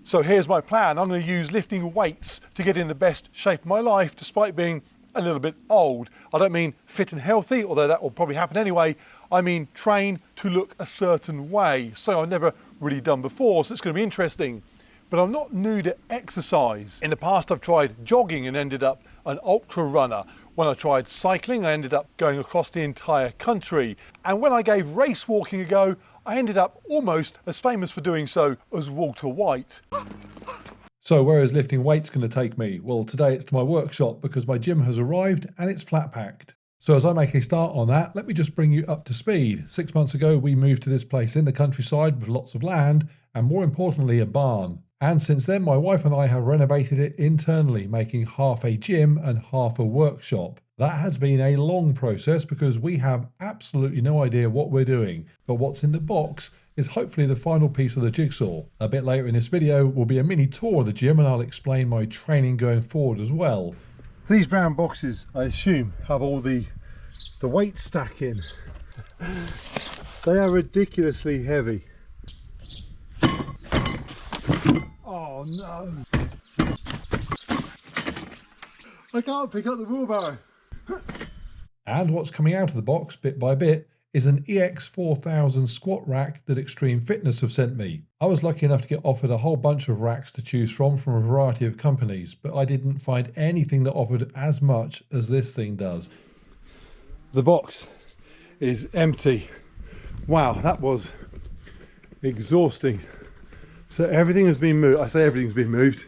So here's my plan. I'm going to use lifting weights to get in the best shape of my life despite being a little bit old. I don't mean fit and healthy, although that will probably happen anyway. I mean train to look a certain way, so I've never really done before, so it's going to be interesting. But I'm not new to exercise. In the past I've tried jogging and ended up an ultra runner. When I tried cycling I ended up going across the entire country. And when I gave race walking a go, I ended up almost as famous for doing so as Walter White. So where is lifting weights going to take me? Well, today it's to my workshop because my gym has arrived and it's flat packed. So as I make a start on that, let me just bring you up to speed. 6 months ago, we moved to this place in the countryside with lots of land and more importantly, a barn. And since then, my wife and I have renovated it internally, making half a gym and half a workshop. That has been a long process because we have absolutely no idea what we're doing. But what's in the box is hopefully the final piece of the jigsaw. A bit later in this video will be a mini tour of the gym and I'll explain my training going forward as well. These brown boxes, I assume, have all the weight stack in. They are ridiculously heavy. Oh no! I can't pick up the wheelbarrow. And what's coming out of the box bit by bit is an EX4000 squat rack that Extreme Fitness have sent me. I was lucky enough to get offered a whole bunch of racks to choose from a variety of companies, but I didn't find anything that offered as much as this thing does. The box is empty. Wow, that was exhausting. So everything has been moved. I say everything's been moved.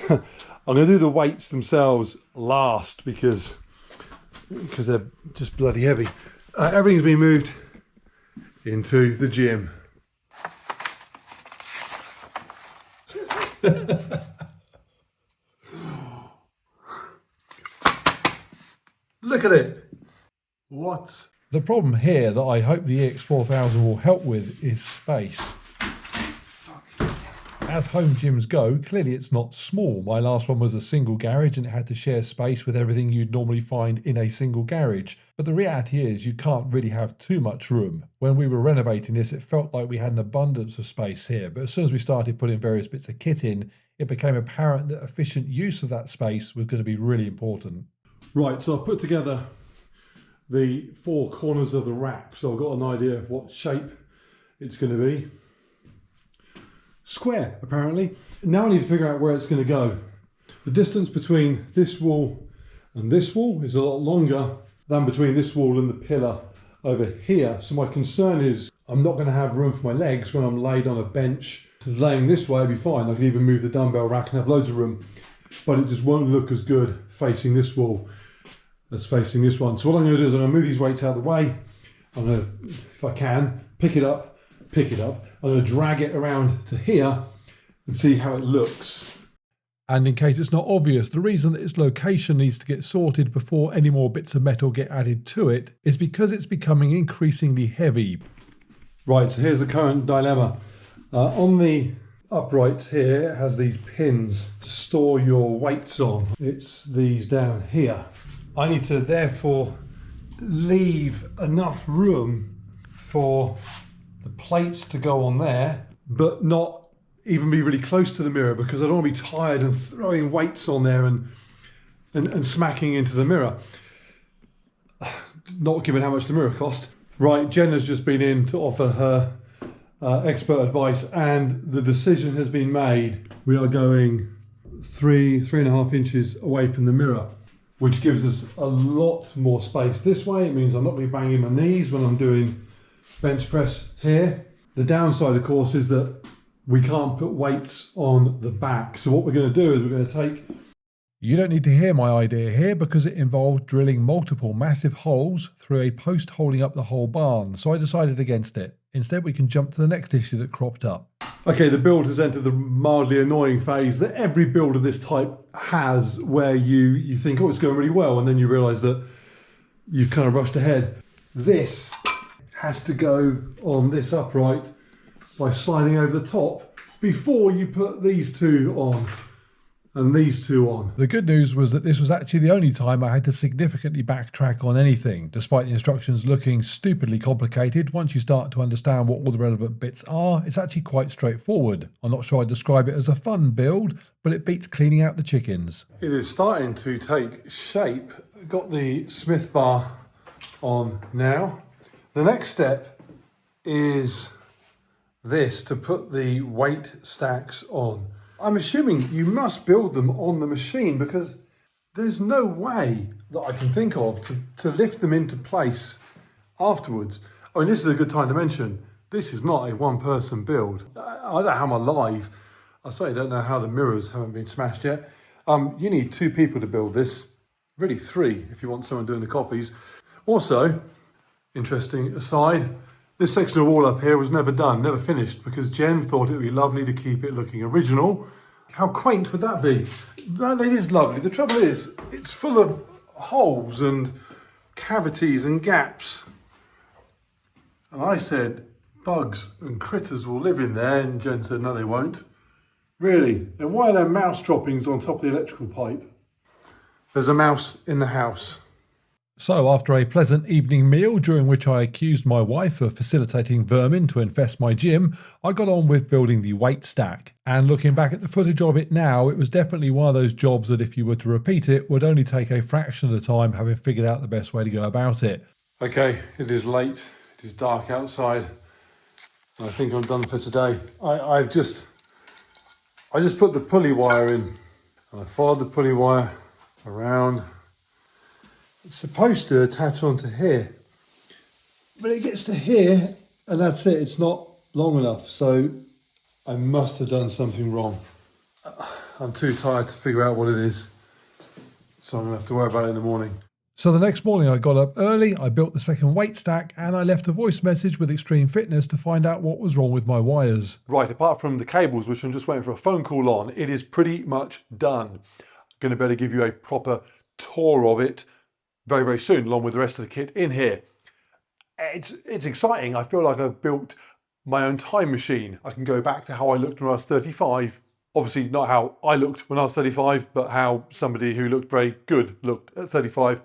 I'm going to do the weights themselves last because they're just bloody heavy. Everything's been moved into the gym. Look at it. What? The problem here that I hope the EX4000 will help with is space. As home gyms go, clearly it's not small. My last one was a single garage and it had to share space with everything you'd normally find in a single garage. But the reality is you can't really have too much room. When we were renovating this, it felt like we had an abundance of space here. But as soon as we started putting various bits of kit in, it became apparent that efficient use of that space was going to be really important. Right, so I've put together the four corners of the rack. So I've got an idea of what shape it's going to be. Square, apparently. Now I need to figure out where it's going to go. The distance between this wall and this wall is a lot longer than between this wall and the pillar over here. So my concern is I'm not going to have room for my legs when I'm laid on a bench. Laying this way would be fine. I can even move the dumbbell rack and have loads of room, but it just won't look as good facing this wall as facing this one. So what I'm going to do is I'm going to move these weights out of the way. I'm going to, if I can, pick it up. I'm going to drag it around to here and see how it looks. And in case it's not obvious, the reason that its location needs to get sorted before any more bits of metal get added to it is because it's becoming increasingly heavy. Right, so here's the current dilemma. On the uprights here, it has these pins to store your weights on. It's these down here. I need to therefore leave enough room for the plates to go on there, but not even be really close to the mirror because I don't want to be tired and throwing weights on there and smacking into the mirror. Not given how much the mirror cost. Right, Jen has just been in to offer her expert advice and the decision has been made. We are going 3.5 inches away from the mirror, which gives us a lot more space this way. It means I'm not going to be banging my knees when I'm doing bench press here. The downside, of course, is that we can't put weights on the back. So what we're going to do is we're going to take... You don't need to hear my idea here because it involved drilling multiple massive holes through a post holding up the whole barn. So I decided against it. Instead, we can jump to the next issue that cropped up. Okay, the build has entered the mildly annoying phase that every build of this type has, where you think, oh, it's going really well, and then you realise that you've kind of rushed ahead. This has to go on this upright by sliding over the top before you put these two on. and these two on. The good news was that this was actually the only time I had to significantly backtrack on anything, despite the instructions looking stupidly complicated. Once you start to understand what all the relevant bits are, it's actually quite straightforward. I'm not sure I'd describe it as a fun build, but it beats cleaning out the chickens. It is starting to take shape. Got the Smith bar on now. The next step is this, to put the weight stacks on. I'm assuming you must build them on the machine because there's no way that I can think of to lift them into place afterwards. I mean, this is a good time to mention, this is not a one-person build. I don't know how I'm alive. I certainly don't know how the mirrors haven't been smashed yet. You need 2 people to build this. Really 3 if you want someone doing the coffees. Also, interesting aside, this section of wall up here was never done, never finished, because Jen thought it would be lovely to keep it looking original. How quaint would that be? That is lovely. The trouble is, it's full of holes and cavities and gaps. And I said, bugs and critters will live in there, and Jen said, no, they won't. Really? And why are there mouse droppings on top of the electrical pipe? There's a mouse in the house. So after a pleasant evening meal, during which I accused my wife of facilitating vermin to infest my gym, I got on with building the weight stack. And looking back at the footage of it now, it was definitely one of those jobs that if you were to repeat it, would only take a fraction of the time, having figured out the best way to go about it. Okay, it is late, it is dark outside. I think I'm done for today. I just put the pulley wire in, and I followed the pulley wire around. It's supposed to attach onto here, but it gets to here and that's it. It's not long enough, so I must have done something wrong. I'm too tired to figure out what it is, so I'm gonna have to worry about it in the morning. So the next morning I got up early, I built the second weight stack, and I left a voice message with Extreme Fitness to find out what was wrong with my wires. Right, apart from the cables, which I'm just waiting for a phone call on, it is pretty much done. I'm gonna better give you a proper tour of it very, very soon, along with the rest of the kit in here. It's exciting. I feel like I've built my own time machine. I can go back to how I looked when I was 35. Obviously not how I looked when I was 35, but how somebody who looked very good looked at 35.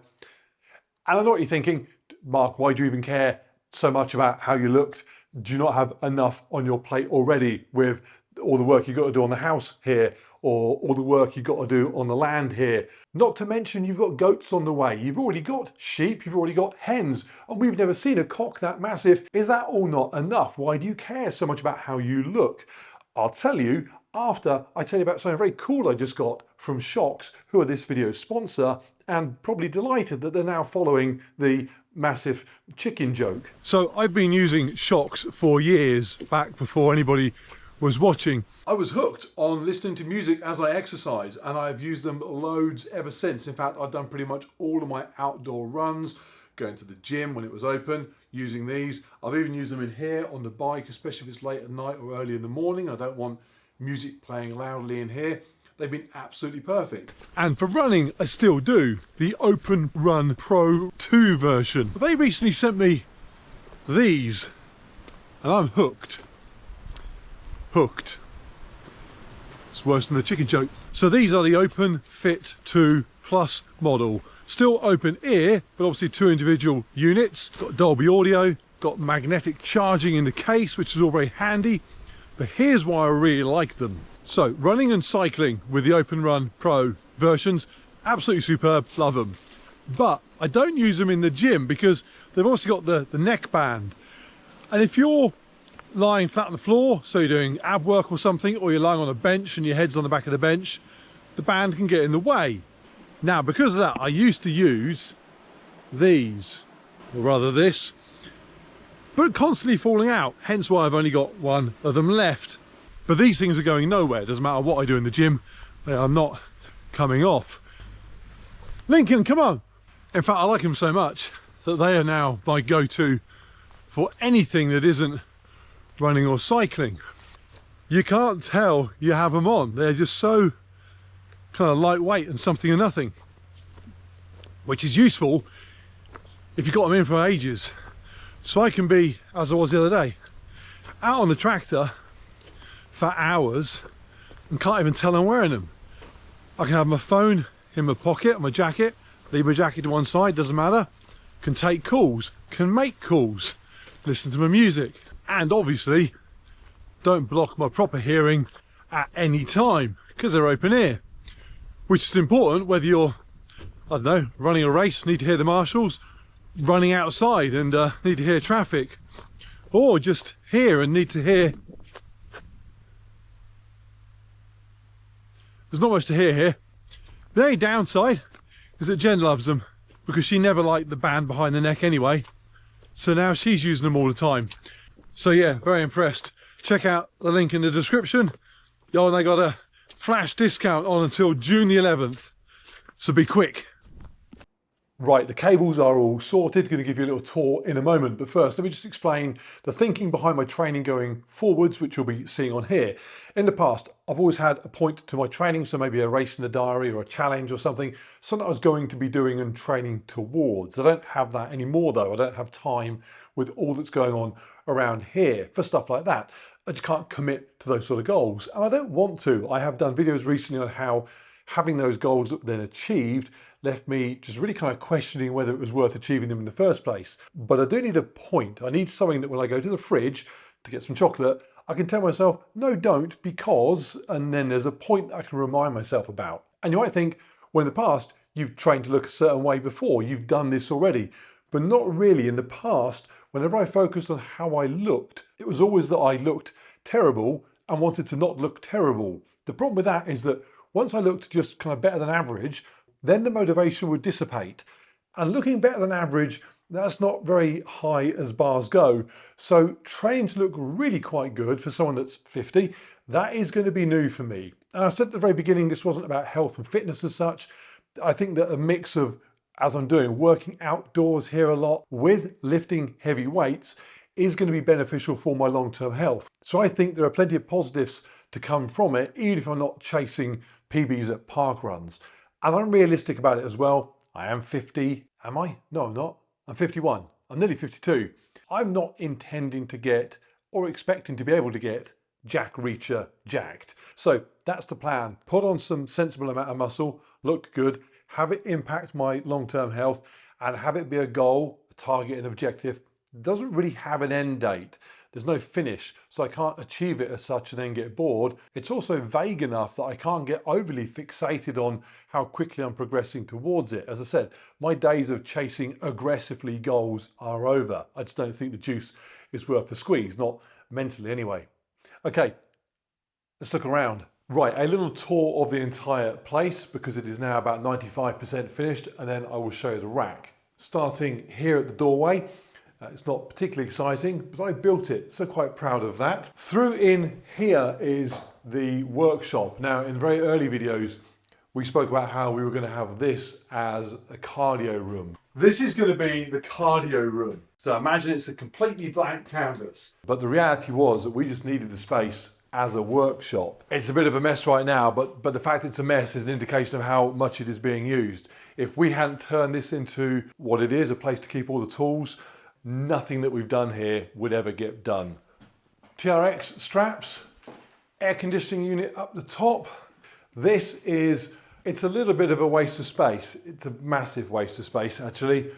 And I know what you're thinking, Mark, why do you even care so much about how you looked? Do you not have enough on your plate already with all the work you've got to do on the house here, or all the work you've got to do on the land here? Not to mention you've got goats on the way, you've already got sheep, you've already got hens, and we've never seen a cock that massive. Is that all not enough? Why do you care so much about how you look? I'll tell you after I tell you about something very cool I just got from Shocks, who are this video's sponsor, and probably delighted that they're now following the massive chicken joke. So I've been using Shocks for years, back before anybody was watching. I was hooked on listening to music as I exercise, and I've used them loads ever since. In fact, I've done pretty much all of my outdoor runs, going to the gym when it was open, using these. I've even used them in here on the bike, especially if it's late at night or early in the morning. I don't want music playing loudly in here. They've been absolutely perfect. And for running, I still do. The Open Run Pro 2 version. They recently sent me these, and I'm hooked. Hooked. It's worse than the chicken joke. So these are the Open Fit 2 Plus model. Still open ear, but obviously 2 individual units. Got Dolby Audio, got magnetic charging in the case, which is all very handy. But here's why I really like them. So running and cycling with the Open Run Pro versions, absolutely superb, love them. But I don't use them in the gym because they've also got the neck band. And if you're lying flat on the floor, so you're doing ab work or something, or you're lying on a bench and your head's on the back of the bench, the band can get in the way. Now, because of that, I used to use these, or rather this, but constantly falling out, hence why I've only got one of them left. But these things are going nowhere. It doesn't matter what I do in the gym, they are not coming off. Lincoln, come on. In fact, I like them so much that they are now my go-to for anything that isn't running or cycling. You can't tell you have them on. They're just so kind of lightweight and something or nothing, which is useful if you've got them in for ages. So I can be, as I was the other day, out on the tractor for hours and can't even tell I'm wearing them. I can have my phone in my pocket, my jacket, leave my jacket to one side, doesn't matter. Can take calls, can make calls, listen to my music, and obviously don't block my proper hearing at any time because they're open ear, which is important whether you're, I don't know, running a race, need to hear the marshals, running outside and need to hear traffic, or just hear and need to hear. There's not much to hear here. The only downside is that Jen loves them because she never liked the band behind the neck anyway, so now she's using them all the time. So yeah, very impressed. Check out the link in the description. Oh, and they got a flash discount on until June the 11th, so be quick. Right, the cables are all sorted. Going to give you a little tour in a moment, but first let me just explain the thinking behind my training going forwards, which you'll be seeing on here. In the past, I've always had a point to my training, so maybe a race in the diary or a challenge or something I was going to be doing and training towards. I don't have that anymore though. I don't have time with all that's going on around here for stuff like that. I just can't commit to those sort of goals, and I don't want to. I have done videos recently on how having those goals then achieved left me just really kind of questioning whether it was worth achieving them in the first place. But I do need a point. I need something that when I go to the fridge to get some chocolate, I can tell myself, no, don't, because, and then there's a point I can remind myself about. And you might think, well, in the past, you've trained to look a certain way before, you've done this already, but not really. In the past, whenever I focused on how I looked, it was always that I looked terrible and wanted to not look terrible. The problem with that is that once I looked just kind of better than average, then the motivation would dissipate. And looking better than average, that's not very high as bars go. So training to look really quite good for someone that's 50, that is going to be new for me. And I said at the very beginning, this wasn't about health and fitness as such. I think that a mix of, as I'm doing, working outdoors here a lot with lifting heavy weights is going to be beneficial for my long-term health. So I think there are plenty of positives to come from it, even if I'm not chasing PBs at park runs. And I'm realistic about it as well. I am 50, am I? No, I'm not. I'm 51. I'm nearly 52. I'm not intending to get or expecting to be able to get Jack Reacher jacked. So that's the plan. Put on some sensible amount of muscle, look good, have it impact my long-term health, and have it be a goal, a target, an objective. It doesn't really have an end date. There's no finish, so I can't achieve it as such and then get bored. It's also vague enough that I can't get overly fixated on how quickly I'm progressing towards it. As I said, my days of chasing aggressively goals are over. I just don't think the juice is worth the squeeze, not mentally anyway. Okay, let's look around. Right, a little tour of the entire place because it is now about 95% finished, and then I will show you the rack. Starting here at the doorway. It's not particularly exciting, but I built it, so quite proud of that. Through in here is the workshop. Now, in very early videos, we spoke about how we were going to have this as a cardio room. This is going to be the cardio room. So imagine it's a completely blank canvas. But the reality was that we just needed the space as a workshop. It's a bit of a mess right now, but the fact it's a mess is an indication of how much it is being used. If we hadn't turned this into what it is, a place to keep all the tools, nothing that we've done here would ever get done. TRX straps, air conditioning unit up the top. It's a little bit of a waste of space. It's a massive waste of space actually,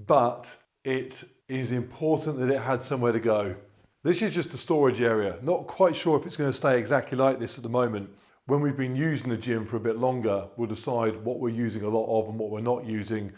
but it is important that it had somewhere to go. This is just a storage area. Not quite sure if it's going to stay exactly like this at the moment. When we've been using the gym for a bit longer, we'll decide what we're using a lot of and what we're not using,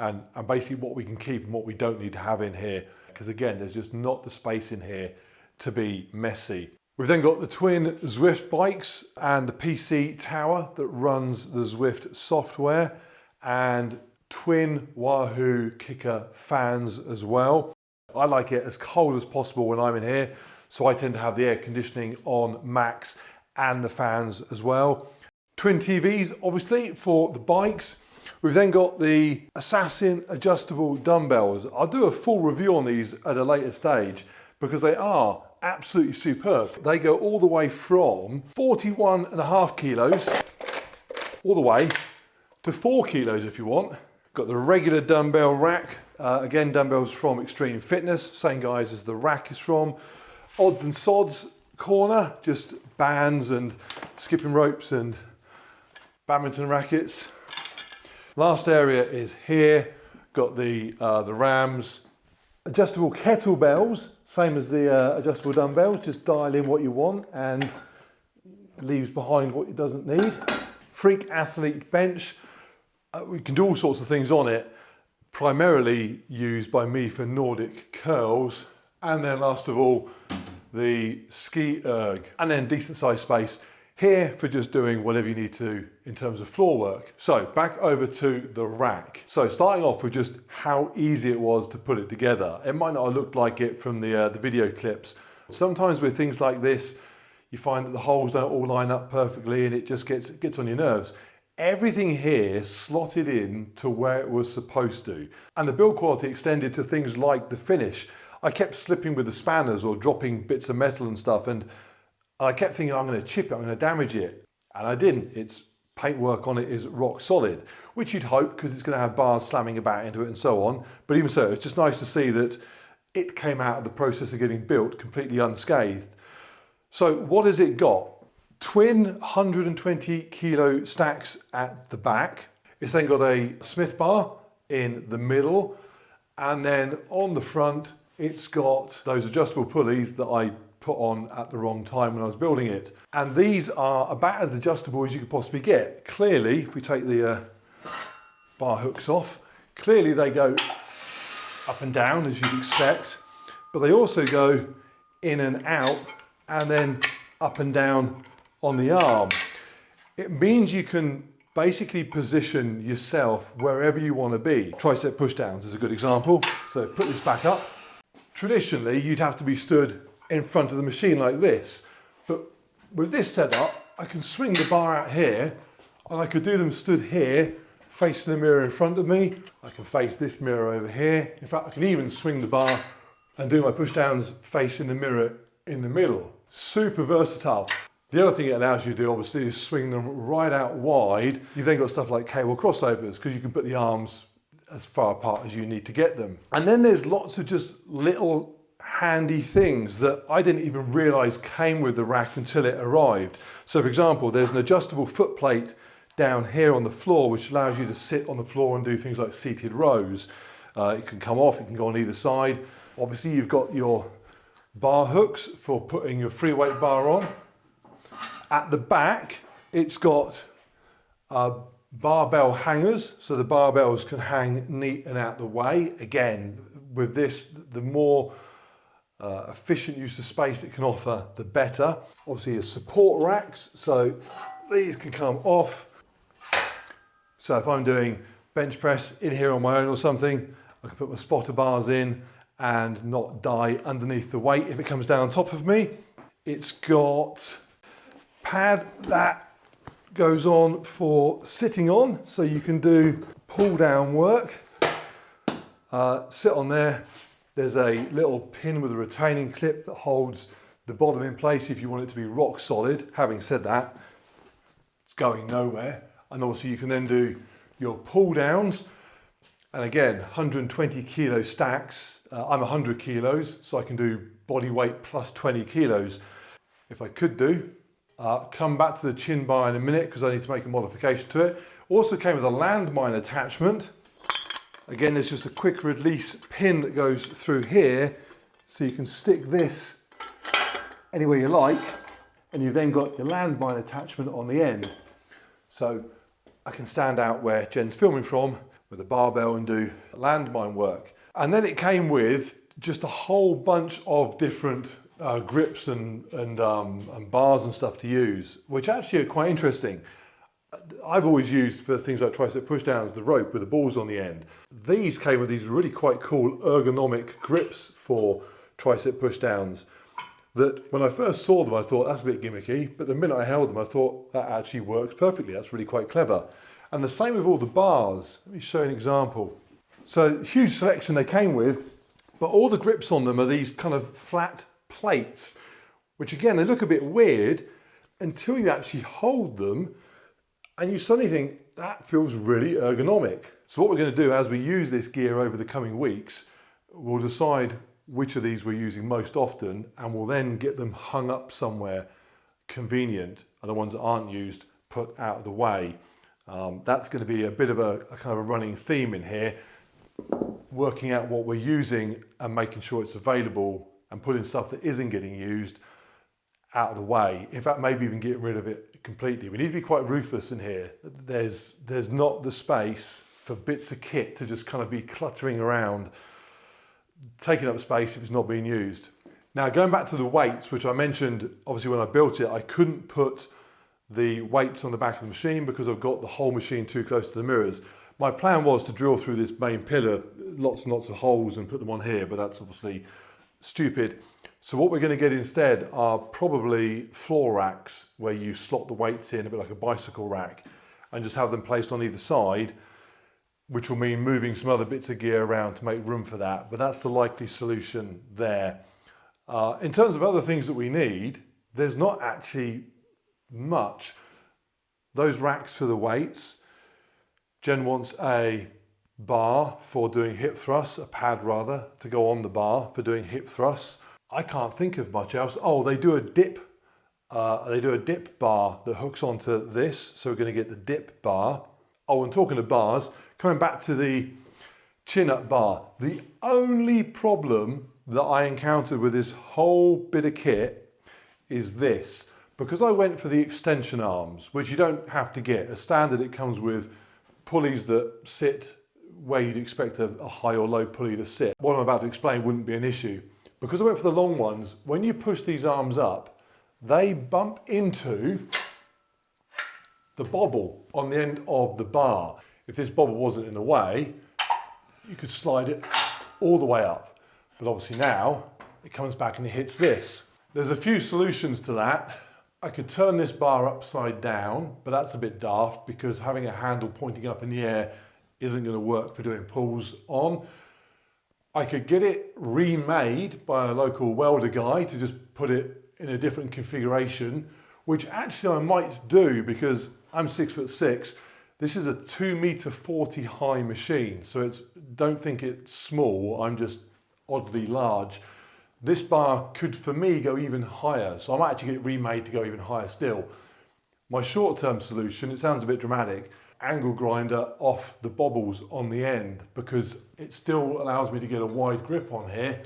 and basically what we can keep and what we don't need to have in here. Because again, there's just not the space in here to be messy. We've then got the twin Zwift bikes and the PC tower that runs the Zwift software, and twin Wahoo Kicker fans as well. I like it as cold as possible when I'm in here, so I tend to have the air conditioning on max and the fans as well. Twin TVs, obviously, for the bikes. We've then got the Assassin adjustable dumbbells. I'll do a full review on these at a later stage because they are absolutely superb. They go all the way from 41.5 kilos all the way to 4 kilos if you want. Got the regular dumbbell rack. Again, dumbbells from Extreme Fitness, same guys as the rack is from. Odds and sods corner, just bands and skipping ropes and badminton rackets. Last area is here. Got the rams. Adjustable kettlebells, same as the adjustable dumbbells. Just dial in what you want and leaves behind what it doesn't need. Freak Athlete bench. We can do all sorts of things on it. Primarily used by me for Nordic curls. And then last of all, the ski erg. And then decent sized space here for just doing whatever you need to in terms of floor work. So back over to the rack. So starting off with just how easy it was to put it together. It might not have looked like it from the video clips. Sometimes with things like this, you find that the holes don't all line up perfectly and it just gets on your nerves. Everything here slotted in to where it was supposed to. And the build quality extended to things like the finish. I kept slipping with the spanners or dropping bits of metal and stuff, and I kept thinking, I'm going to chip it, I'm going to damage it. And I didn't. Its paintwork on it is rock solid, which you'd hope because it's going to have bars slamming about into it and so on. But even so, it's just nice to see that it came out of the process of getting built completely unscathed. So what has it got? Twin 120 kilo stacks at the back. It's then got a Smith bar in the middle. And then on the front, it's got those adjustable pulleys that I put on at the wrong time when I was building it. And these are about as adjustable as you could possibly get. Clearly, if we take the bar hooks off, clearly they go up and down as you'd expect, but they also go in and out and then up and down on the arm. It means you can basically position yourself wherever you want to be. Tricep pushdowns is a good example. So put this back up. Traditionally, you'd have to be stood in front of the machine like this. But with this setup, I can swing the bar out here and I could do them stood here, facing the mirror in front of me. I can face this mirror over here. In fact, I can even swing the bar and do my pushdowns facing the mirror in the middle. Super versatile. The other thing it allows you to do, obviously, is swing them right out wide. You've then got stuff like cable crossovers because you can put the arms as far apart as you need to get them. And then there's lots of just little handy things that I didn't even realize came with the rack until it arrived. So for example, there's an adjustable foot plate down here on the floor, which allows you to sit on the floor and do things like seated rows. It can come off, it can go on either side. Obviously you've got your bar hooks for putting your free weight bar on. At the back, it's got barbell hangers, so the barbells can hang neat and out the way. Again, with this, the more efficient use of space it can offer, the better. Obviously, your support racks, so these can come off. So if I'm doing bench press in here on my own or something, I can put my spotter bars in and not die underneath the weight if it comes down on top of me. It's got pad that goes on for sitting on, so you can do pull down work. Sit on there. There's a little pin with a retaining clip that holds the bottom in place if you want it to be rock solid. Having said that, it's going nowhere. And obviously you can then do your pull downs. And again, 120 kilo stacks. I'm 100 kilos, so I can do body weight plus 20 kilos. If I could do, come back to the chin bar in a minute because I need to make a modification to it. Also came with a landmine attachment. Again, there's just a quick release pin that goes through here, so you can stick this anywhere you like, and you've then got your landmine attachment on the end. So I can stand out where Jen's filming from with a barbell and do landmine work. And then it came with just a whole bunch of different grips and bars and stuff to use, which actually are quite interesting. I've always used for things like tricep pushdowns the rope with the balls on the end. These came with these really quite cool ergonomic grips for tricep pushdowns that when I first saw them I thought that's a bit gimmicky, but the minute I held them I thought that actually works perfectly. That's really quite clever. And the same with all the bars. Let me show you an example. So huge selection they came with, but all the grips on them are these kind of flat plates, which again, they look a bit weird until you actually hold them and you suddenly think that feels really ergonomic. So what we're going to do as we use this gear over the coming weeks, we'll decide which of these we're using most often and we'll then get them hung up somewhere convenient, and the ones that aren't used, put out of the way. That's going to be a bit of a kind of a running theme in here, working out what we're using and making sure it's available and putting stuff that isn't getting used out of the way. In fact, maybe even getting rid of it completely. We need to be quite ruthless in here. There's not the space for bits of kit to just kind of be cluttering around, taking up space if it's not being used. Now, going back to the weights, which I mentioned, obviously when I built it, I couldn't put the weights on the back of the machine because I've got the whole machine too close to the mirrors. My plan was to drill through this main pillar, lots and lots of holes, and put them on here, but that's obviously stupid. So what we're going to get instead are probably floor racks where you slot the weights in, a bit like a bicycle rack, and just have them placed on either side, which will mean moving some other bits of gear around to make room for that. But that's the likely solution there. In terms of other things that we need, there's not actually much. Those racks for the weights. Jen wants a bar for doing hip thrusts, a pad rather, to go on the bar for doing hip thrusts. I can't think of much else. Oh, they do a dip bar that hooks onto this, so we're going to get the dip bar. Oh, and talking of bars, coming back to the chin-up bar, the only problem that I encountered with this whole bit of kit is this. Because I went for the extension arms, which you don't have to get. As standard, it comes with pulleys that sit where you'd expect a high or low pulley to sit. What I'm about to explain wouldn't be an issue. Because I went for the long ones, when you push these arms up, they bump into the bobble on the end of the bar. If this bobble wasn't in the way, you could slide it all the way up. But obviously now, it comes back and it hits this. There's a few solutions to that. I could turn this bar upside down, but that's a bit daft because having a handle pointing up in the air isn't going to work for doing pulls on. I could get it remade by a local welder guy to just put it in a different configuration, which actually I might do because I'm 6'6". This is a 2.40 m high machine, so don't think it's small, I'm just oddly large. This bar could, for me, go even higher, so I might actually get it remade to go even higher still. My short-term solution, it sounds a bit dramatic, angle grinder off the bobbles on the end because it still allows me to get a wide grip on here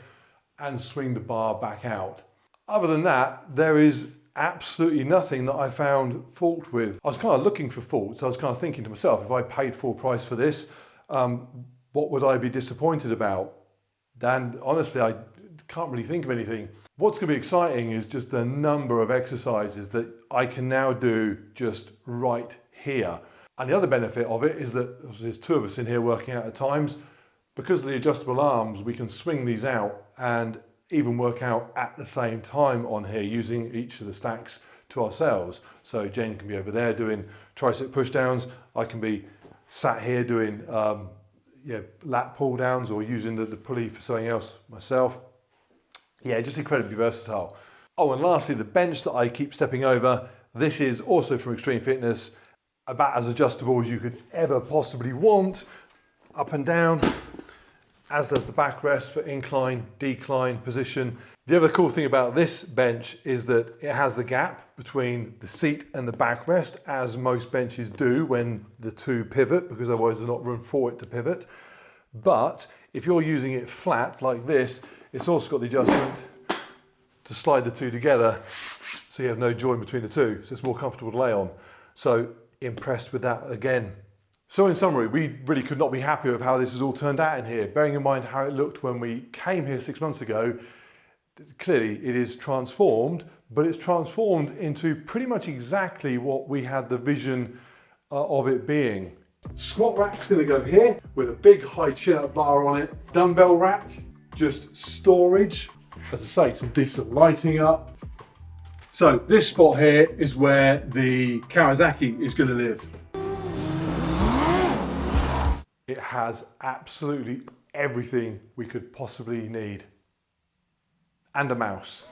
and swing the bar back out. Other than that, there is absolutely nothing that I found fault with. I was kind of looking for faults. I was kind of thinking to myself, if I paid full price for this, what would I be disappointed about? And honestly, I can't really think of anything. What's going to be exciting is just the number of exercises that I can now do just right here. And the other benefit of it is that there's two of us in here working out at times. Because of the adjustable arms, we can swing these out and even work out at the same time on here using each of the stacks to ourselves. So Jen can be over there doing tricep push downs. I can be sat here doing lat pull downs or using the pulley for something else myself. Yeah, just incredibly versatile. Oh, and lastly, the bench that I keep stepping over. This is also from Extreme Fitness, about as adjustable as you could ever possibly want, up and down, as does the backrest for incline, decline position. The other cool thing about this bench is that it has the gap between the seat and the backrest, as most benches do when the two pivot, because otherwise there's not room for it to pivot. But if you're using it flat like this, it's also got the adjustment to slide the two together so you have no join between the two, so it's more comfortable to lay on. So impressed with that again. So in summary, we really could not be happier with how this has all turned out in here. Bearing in mind how it looked when we came here 6 months ago, clearly it is transformed, but it's transformed into pretty much exactly what we had the vision of it being. Squat rack's going to go here with a big high chin-up bar on it. Dumbbell rack, just storage. As I say, some decent lighting up. So this spot here is where the Kawasaki is going to live. It has absolutely everything we could possibly need. And a mouse.